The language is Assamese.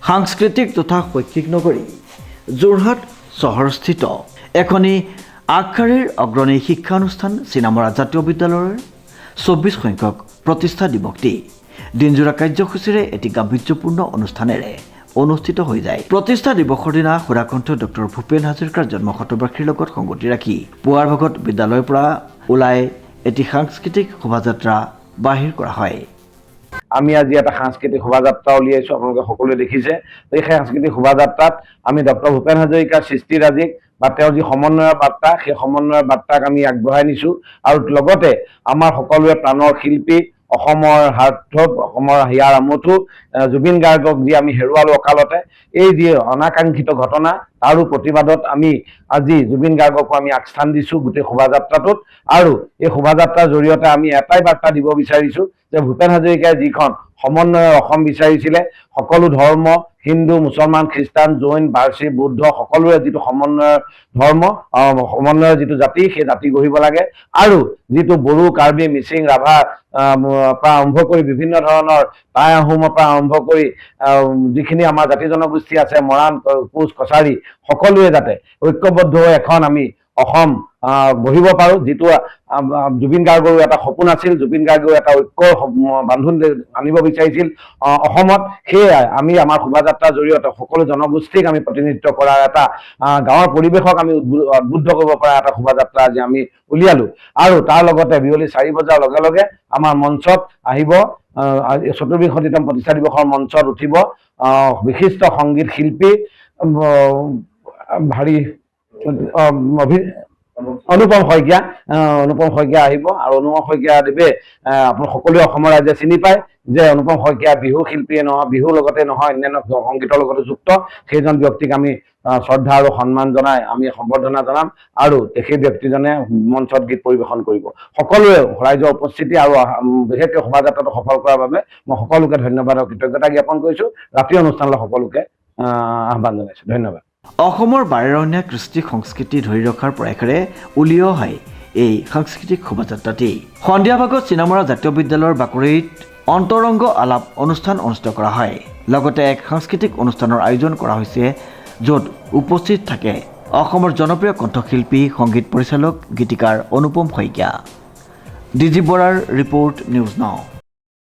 সাংস্কৃতিক তথা শৈক্ষিক নগৰী যোৰহাট চহৰস্থিত এখনি আগশাৰীৰ অগ্ৰণী শিক্ষানুষ্ঠান চিনামৰা জাতীয় বিদ্যালয়ৰ 24 সংখ্যক প্ৰতিষ্ঠা দিৱসটি দিনজোৰা কাৰ্যসূচীৰে এটি গাম্ভীৰ্যপূৰ্ণ অনুষ্ঠানেৰে অনুষ্ঠিত হৈ যায়। প্ৰতিষ্ঠা দিৱসৰ দিনা সুৰাকণ্ঠ ডক্টৰ ভূপেন হাজৰিকাৰ জন্ম শতবাৰ্ষিকীৰ লগত সংগতি ৰাখি পুৱাৰ ভাগত বিদ্যালয়ৰ পৰা ওলাই এটি সাংস্কৃতিক শোভাযাত্ৰা বাহিৰ কৰা হয়। আমি আজি এটা সাংস্কৃতিক শোভাযাত্ৰা উলিয়াইছোঁ, আপোনালোকে সকলোৱে দেখিছে। এই সাংস্কৃতিক শোভাযাত্ৰাত আমি ডক্টৰ ভূপেন হাজৰিকাৰ সৃষ্টিৰাজিক বা তেওঁৰ যি সমন্বয়ৰ বাৰ্তা, সেই সমন্বয়ৰ বাৰ্তাক আমি আগবঢ়াই নিছোঁ আৰু লগতে আমাৰ সকলোৱে প্ৰাণৰ শিল্পী, অসমৰ হাৰ্থব, অসমৰ হিয়াৰ আমঠু জুবিন গাৰ্গক যি আমি হেৰুৱালোঁ অকালতে, এই যি অনাকাংক্ষিত ঘটনা তাৰো প্ৰতিবাদত আমি আজি জুবিন গাৰ্গকো আমি আগস্থান দিছোঁ গোটেই শোভাযাত্ৰাটোত। আৰু এই শোভাযাত্ৰাৰ জৰিয়তে আমি এটাই বাৰ্তা দিব বিচাৰিছোঁ যে ভূপেন হাজৰিকাই যিখন সমন্বয়ৰ অসম বিচাৰিছিলে, সকলো ধৰ্ম, হিন্দু, মুছলমান, খ্ৰীষ্টান, জৈন, পাৰ্চী, বুদ্ধ সকলোৰে যিটো সমন্বয়ৰ ধৰ্ম, সমন্বয়ৰ যিটো জাতি, সেই জাতি গঢ়িব লাগে। আৰু যিটো বড়ো, কাৰ্বি, মিচিং, ৰাভা পৰা আৰম্ভ কৰি বিভিন্ন ধৰণৰ টাই আহোমৰ পৰা আৰম্ভ কৰি যিখিনি আমাৰ জাতি জনগোষ্ঠী আছে, মৰাণ, কোচ, কছাৰী, সকলোৱে যাতে ঐক্যবদ্ধ হৈ এখন আমি অসম গঢ়িব পাৰোঁ, যিটো জুবিন গাৰ্গৰো এটা সপোন আছিল। জুবিন গাৰ্গেও এটা ঐক্যৰ বান্ধোন আনিব বিচাৰিছিল অসমত। সেয়াই আমি আমাৰ শোভাযাত্ৰাৰ জৰিয়তে সকলো জনগোষ্ঠীক আমি প্ৰতিনিধিত্ব কৰাৰ এটা গাঁৱৰ পৰিৱেশক আমি উদ্বুদ্ধ কৰিব পৰা এটা শোভাযাত্ৰা আজি আমি উলিয়ালোঁ। আৰু তাৰ লগতে বিয়লি 4 বজাৰ লগে লগে আমাৰ মঞ্চত আহিব 24তম প্ৰতিষ্ঠা দিৱসৰ মঞ্চত উঠিব বিশিষ্ট সংগীত শিল্পী অনুপম শইকীয়া। অনুপম শইকীয়া আহিব আৰু অনুপম শইকীয়া দেৱে আপোনাৰ সকলোৱে অসমৰ ৰাইজে চিনি পায় যে অনুপম শইকীয়া বিহু শিল্পীয়ে নহয়, বিহুৰ লগতে নহয় অন্যান্য সংগীতৰ লগতে যুক্ত সেইজন ব্যক্তিক আমি শ্ৰদ্ধা আৰু সন্মান জনাই আমি সম্বৰ্ধনা জনাম আৰু সেই ব্যক্তিজনে মঞ্চত গীত পৰিৱেশন কৰিব। সকলোৱে ৰাইজৰ উপস্থিতি আৰু বিশেষকৈ শোভাযাত্ৰাটো সফল কৰাৰ বাবে মই সকলোকে ধন্যবাদ আৰু কৃতজ্ঞতা জ্ঞাপন কৰিছোঁ। ৰাতি অনুষ্ঠানলৈ সকলোকে আহ্বান জনাইছোঁ। ধন্যবাদ। অসমৰ বাৰেৰহণীয়া কৃষ্টি সংস্কৃতি ধৰি ৰখাৰ প্ৰয়াসেৰে উলিওৱা হয় এই সাংস্কৃতিক শোভাযাত্ৰাটি। সন্ধিয়া ভাগত চিনামৰা জাতীয় বিদ্যালয়ৰ বাকৰিত অন্তৰংগ আলাপ অনুষ্ঠান অনুষ্ঠিত কৰা হয়। লগতে এক সাংস্কৃতিক অনুষ্ঠানৰ আয়োজন কৰা হৈছে, য'ত উপস্থিত থাকে অসমৰ জনপ্ৰিয় কণ্ঠশিল্পী, সংগীত পৰিচালক, গীতিকাৰ অনুপম শইকীয়া। ডিজি বৰাৰ ৰিপৰ্ট, নিউজ নাও।